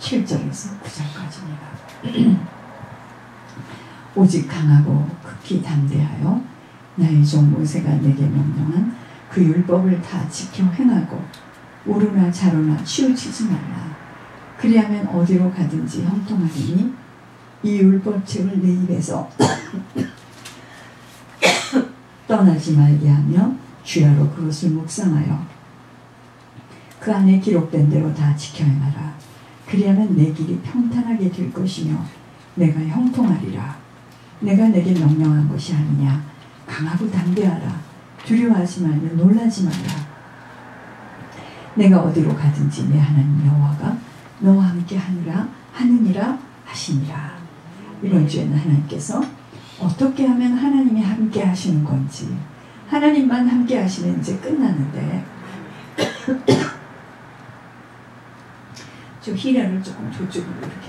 7절에서 9절까지입니다. 오직 강하고 극히 담대하여 나의 종 모세가 내게 명령한 그 율법을 다 지켜 행하고 우루나 자루나 치우치지 말라. 그리하면 어디로 가든지 형통하리니 이 율법책을 내 입에서 떠나지 말게 하며 주야로 그것을 묵상하여 그 안에 기록된 대로 다 지켜 행하라. 그리하면 내 길이 평탄하게 될 것이며 내가 형통하리라. 내가 내게 명령한 것이 아니냐. 강하고 담대하라. 두려워하지 말며 놀라지 마라. 내가 어디로 가든지 내 하나님 여호와가 너와 함께 하느니라 하시니라. 이번 주에는 하나님께서 어떻게 하면 하나님이 함께 하시는 건지, 하나님만 함께 하시면 이제 끝나는데 좀 희련을 조금 저쪽으로 이렇게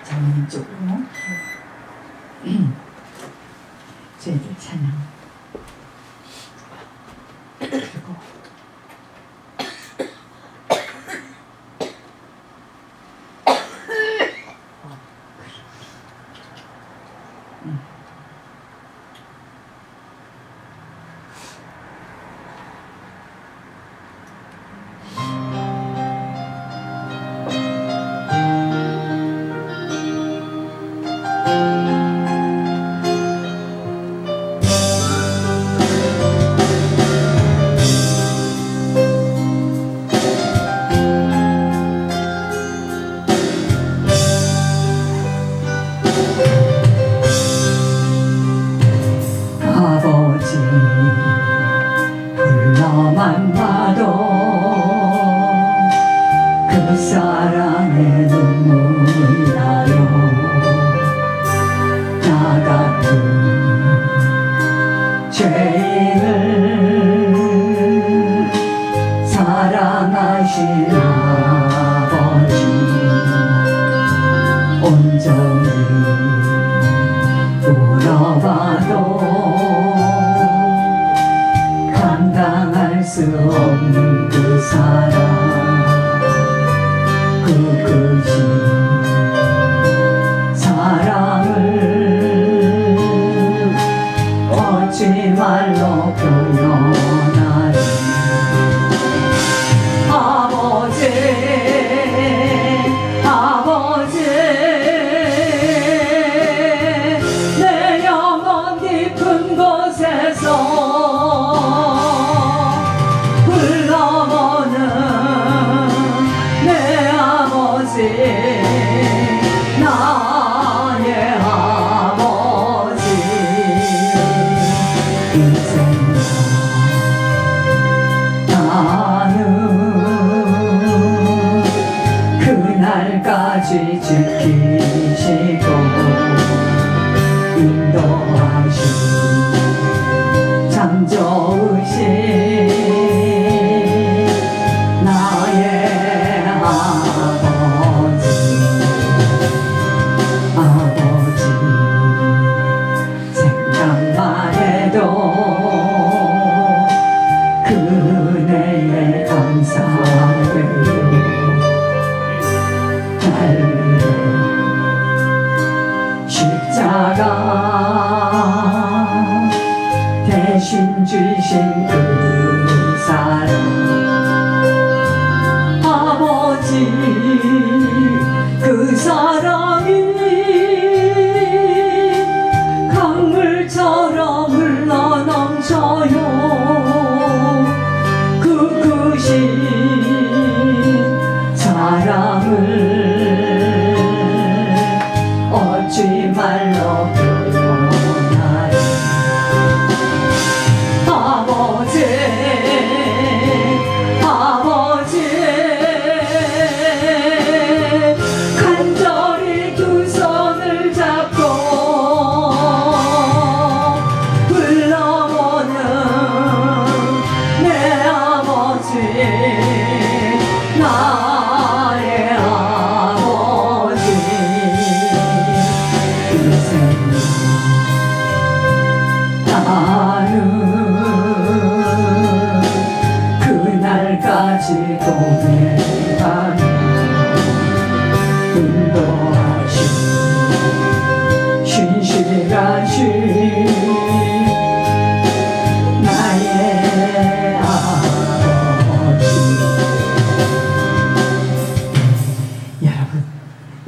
장모님 쪽으로 저희들 찬양 그리고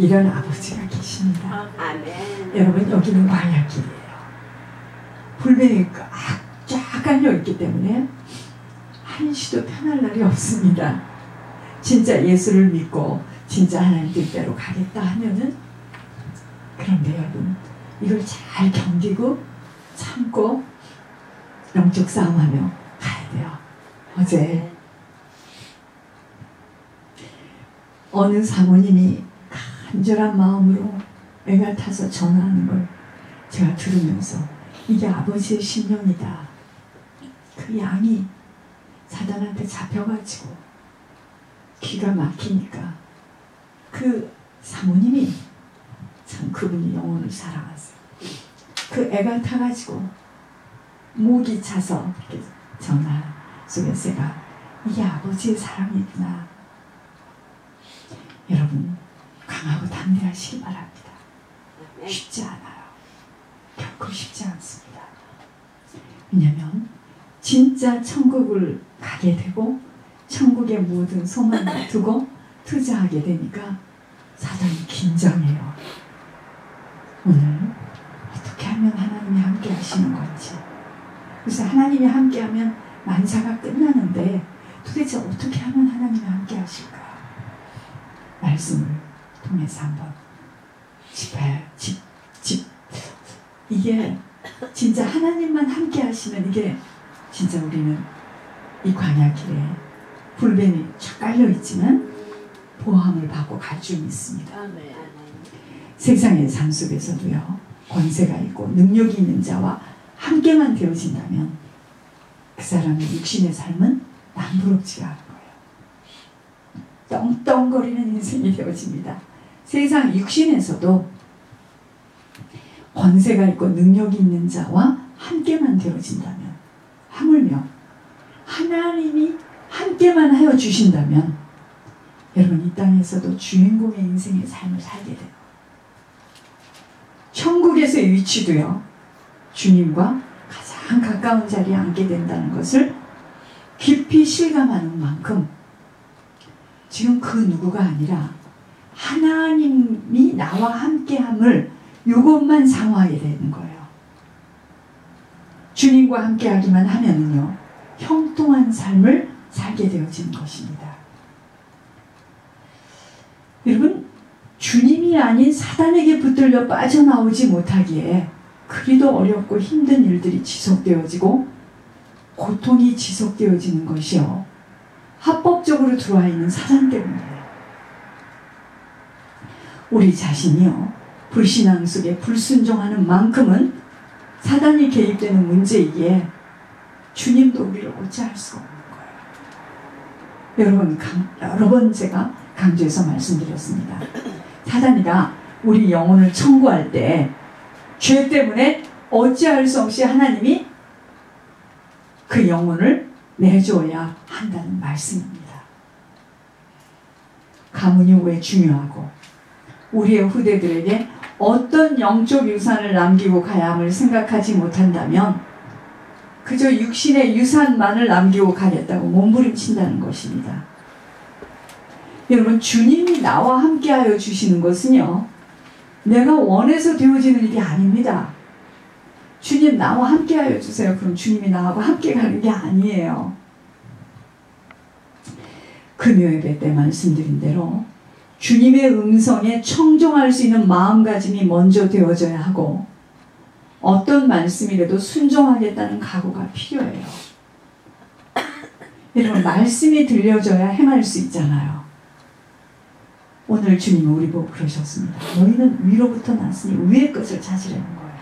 이런 아버지가 계십니다. 아멘. 여러분, 여기는 광야길이에요. 불뱀이 쫙 깔려있기 때문에 한시도 편할 날이 없습니다. 진짜 예수를 믿고 진짜 하나님 뜻대로 가겠다 하면은, 그런데 여러분, 이걸 잘 견디고 참고 영적 싸움하며 가야 돼요. 어제 어느 사모님이 간절한 마음으로 애가 타서 전화하는 걸 제가 들으면서, 이게 아버지의 심령이다. 그 양이 사단한테 잡혀가지고 기가 막히니까 그 사모님이 참 그분이 영혼을 사랑하세요. 그 애가 타가지고 목이 차서 이렇게 전화 속에서 제가, 이게 아버지의 사랑이구나. 여러분, 강하고 담대하시기 바랍니다. 쉽지 않아요. 결코 쉽지 않습니다. 왜냐하면 진짜 천국을 가게 되고 천국의 모든 소망을 두고 투자하게 되니까 사단이 긴장해요. 오늘 어떻게 하면 하나님이 함께 하시는 건지. 그래서 하나님이 함께 하면 만사가 끝나는데 도대체 어떻게 하면 하나님이 함께 하실까? 말씀을 통해서 한번 이게 진짜 하나님만 함께 하시면, 이게 진짜 우리는 이 광야길에 불뱀이 쫙 깔려있지만 보호함을 받고 갈 줄 믿습니다. 세상의 삶 속에서도요, 권세가 있고 능력이 있는 자와 함께만 되어진다면 그 사람의 육신의 삶은 남부럽지가 않은 거예요. 떵떵거리는 인생이 되어집니다. 세상 육신에서도 권세가 있고 능력이 있는 자와 함께만 되어진다면, 하물며 하나님이 함께만 하여 주신다면 여러분, 이 땅에서도 주인공의 인생의 삶을 살게 돼요. 천국에서의 위치도요, 주님과 가장 가까운 자리에 앉게 된다는 것을 깊이 실감하는 만큼 지금 그 누구가 아니라 하나님이 나와 함께함을 이것만 상호하게 되는 거예요. 주님과 함께하기만 하면은요, 형통한 삶을 살게 되어지는 것입니다. 여러분, 주님이 아닌 사단에게 붙들려 빠져나오지 못하기에 그리도 어렵고 힘든 일들이 지속되어지고 고통이 지속되어지는 것이요, 합법적으로 들어와 있는 사단 때문이에요. 우리 자신이요, 불신앙 속에 불순종하는 만큼은 사단이 개입되는 문제이기에 주님도 우리를 어찌할 수가 없는 거예요. 여러분, 여러 번 제가 강조해서 말씀드렸습니다. 사단이가 우리 영혼을 청구할 때 죄 때문에 어찌할 수 없이 하나님이 그 영혼을 내줘야 한다는 말씀입니다. 가문이 왜 중요하고 우리의 후대들에게 어떤 영적 유산을 남기고 가야 함을 생각하지 못한다면 그저 육신의 유산만을 남기고 가겠다고 몸부림친다는 것입니다. 여러분, 주님이 나와 함께하여 주시는 것은요, 내가 원해서 되어지는 일이 아닙니다. 주님 나와 함께하여 주세요. 그럼 주님이 나하고 함께 가는 게 아니에요. 금요예배 때 말씀드린 대로 주님의 음성에 청종할 수 있는 마음가짐이 먼저 되어져야 하고, 어떤 말씀이라도 순종하겠다는 각오가 필요해요. 여러분, 말씀이 들려져야 행할 수 있잖아요. 오늘 주님은 우리 보고 그러셨습니다. 너희는 위로부터 났으니 위의 것을 찾으려는 거예요.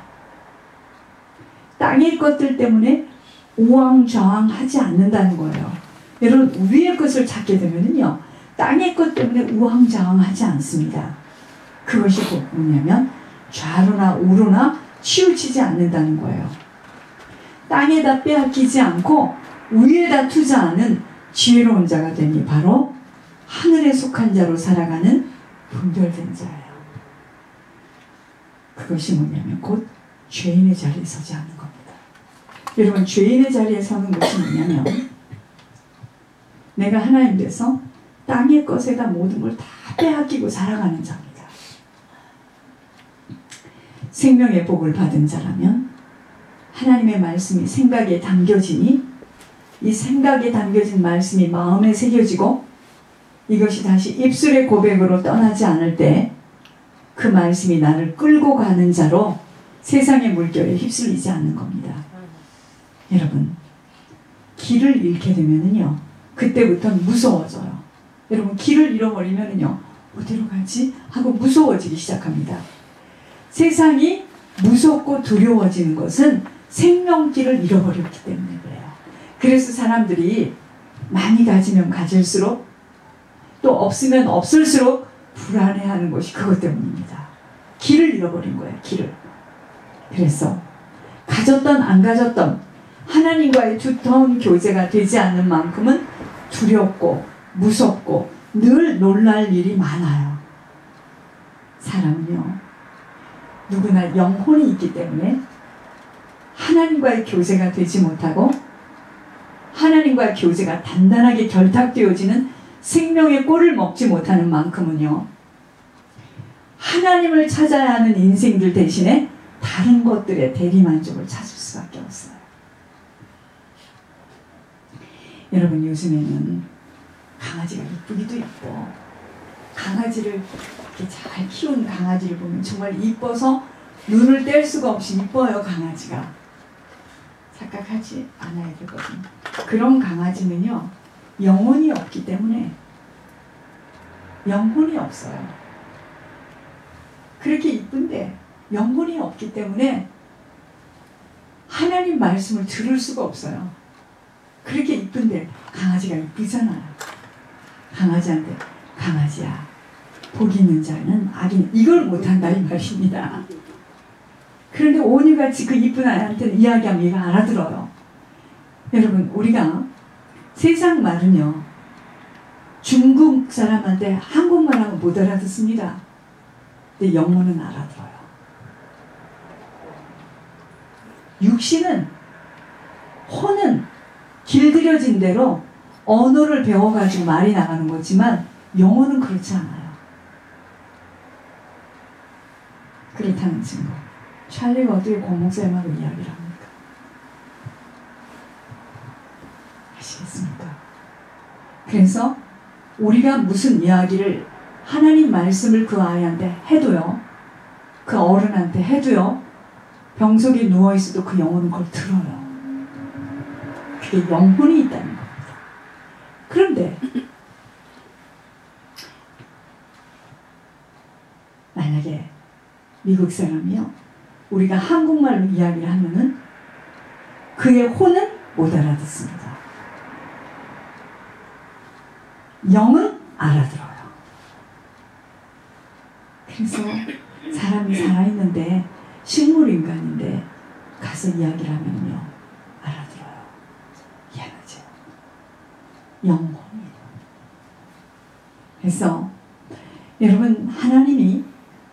땅의 것들 때문에 우왕좌왕하지 않는다는 거예요. 여러분, 위의 것을 찾게 되면요, 땅의 것 때문에 우왕좌왕하지 않습니다. 그것이 뭐냐면 좌로나 우로나 치우치지 않는다는 거예요. 땅에다 빼앗기지 않고 위에다 투자하는 지혜로운 자가 되니 바로 하늘에 속한 자로 살아가는 분별된 자예요. 그것이 뭐냐면 곧 죄인의 자리에 서지 않는 겁니다. 여러분, 죄인의 자리에 서는 것이 뭐냐면 내가 하나님 돼서 땅의 것에다 모든 걸 다 빼앗기고 살아가는 자입니다. 생명의 복을 받은 자라면 하나님의 말씀이 생각에 담겨지니 이 생각에 담겨진 말씀이 마음에 새겨지고 이것이 다시 입술의 고백으로 떠나지 않을 때 그 말씀이 나를 끌고 가는 자로 세상의 물결에 휩쓸리지 않는 겁니다. 여러분, 길을 잃게 되면은요, 그때부터는 무서워져요. 여러분, 길을 잃어버리면은요, 어디로 가지? 하고 무서워지기 시작합니다. 세상이 무섭고 두려워지는 것은 생명길을 잃어버렸기 때문에 그래요. 그래서 사람들이 많이 가지면 가질수록 또 없으면 없을수록 불안해하는 것이 그것 때문입니다. 길을 잃어버린 거예요. 길을. 그래서 가졌던 안 가졌던 하나님과의 두터운 교제가 되지 않는 만큼은 두렵고 무섭고 늘 놀랄 일이 많아요. 사람은요, 누구나 영혼이 있기 때문에 하나님과의 교제가 되지 못하고 하나님과의 교제가 단단하게 결탁되어지는 생명의 꼴을 먹지 못하는 만큼은요, 하나님을 찾아야 하는 인생들 대신에 다른 것들의 대리만족을 찾을 수밖에 없어요. 여러분, 요즘에는 강아지가 이쁘기도 이뻐. 강아지를 이렇게 잘 키운 강아지를 보면 정말 이뻐서 눈을 뗄 수가 없이 이뻐요. 강아지가 착각하지 않아야 되거든요. 그런 강아지는요, 영혼이 없기 때문에 영혼이 없어요. 그렇게 이쁜데 영혼이 없기 때문에 하나님 말씀을 들을 수가 없어요. 그렇게 이쁜데 강아지가 이쁘잖아요. 강아지한테 강아지야, 복 있는 자는 악인, 이걸 못한다 이 말입니다. 그런데 오니같이 그 이쁜 아이한테는 이야기하면 얘가 알아들어요. 여러분, 우리가 세상 말은요, 중국 사람한테 한국말하고 못 알아듣습니다. 근데 영어는 알아들어요. 육신은, 혼은 길들여진 대로 언어를 배워가지고 말이 나가는 거지만 영어는 그렇지 않아요. 그렇다는 증거. 찰리가 어떻게 권목사님하고 이야기를 합니까? 아시겠습니까? 그래서 우리가 무슨 이야기를 하나님 말씀을 그 아이한테 해도요, 그 어른한테 해도요, 병석에 누워있어도 그 영혼은 그걸 들어요. 그게 영혼이 있다는 겁니다. 그런데 만약에 미국 사람이요, 우리가 한국말로 이야기를 하면은 그의 혼은 못 알아듣습니다. 영은 알아들어요. 그래서 사람이 살아있는데, 식물인간인데 가서 이야기를 하면요, 알아들어요. 희한하죠. 영혼이에요. 그래서 여러분, 하나님이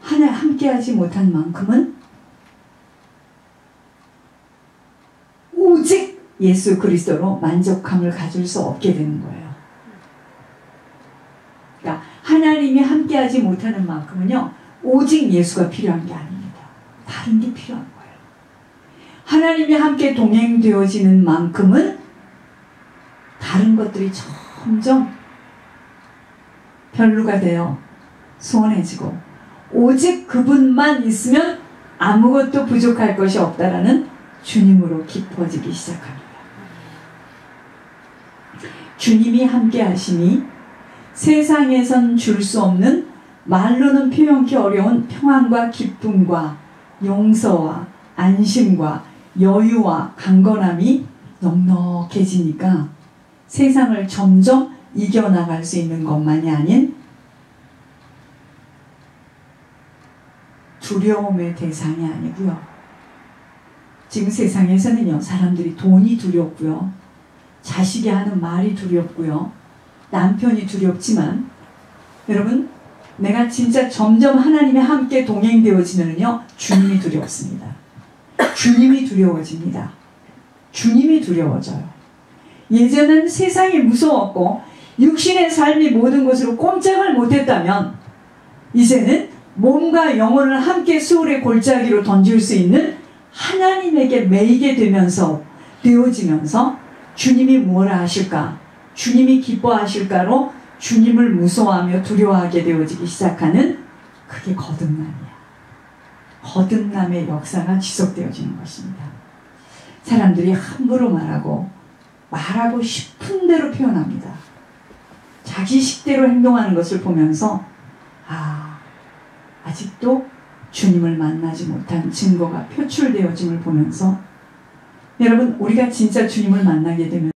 함께하지 못한 만큼은 오직 예수 그리스도로 만족함을 가질 수 없게 되는 거예요. 그러니까 하나님이 함께하지 못하는 만큼은요, 오직 예수가 필요한 게 아닙니다. 다른 게 필요한 거예요. 하나님이 함께 동행되어지는 만큼은 다른 것들이 점점 별로가 되어 소원해지고, 오직 그분만 있으면 아무것도 부족할 것이 없다라는 주님으로 깊어지기 시작합니다. 주님이 함께 하시니 세상에선 줄 수 없는, 말로는 표현하기 어려운 평안과 기쁨과 용서와 안심과 여유와 강건함이 넉넉해지니까 세상을 점점 이겨나갈 수 있는 것만이 아닌 두려움의 대상이 아니고요. 지금 세상에서는요, 사람들이 돈이 두렵고요, 자식이 하는 말이 두렵고요, 남편이 두렵지만, 여러분, 내가 진짜 점점 하나님이 함께 동행되어지면요, 주님이 두렵습니다. 주님이 두려워집니다. 주님이 두려워져요. 예전엔 세상이 무서웠고 육신의 삶이 모든 것으로 꼼짝을 못했다면, 이제는 몸과 영혼을 함께 수월의 골짜기로 던질 수 있는 하나님에게 매이게 되어지면서 주님이 무엇을 하실까? 주님이 기뻐하실까로 주님을 무서워하며 두려워하게 되어지기 시작하는, 그게 거듭남이야. 거듭남의 역사가 지속되어지는 것입니다. 사람들이 함부로 말하고 싶은 대로 표현합니다. 자기 식대로 행동하는 것을 보면서 아직도 주님을 만나지 못한 증거가 표출되어짐을 보면서, 여러분, 우리가 진짜 주님을 만나게 되면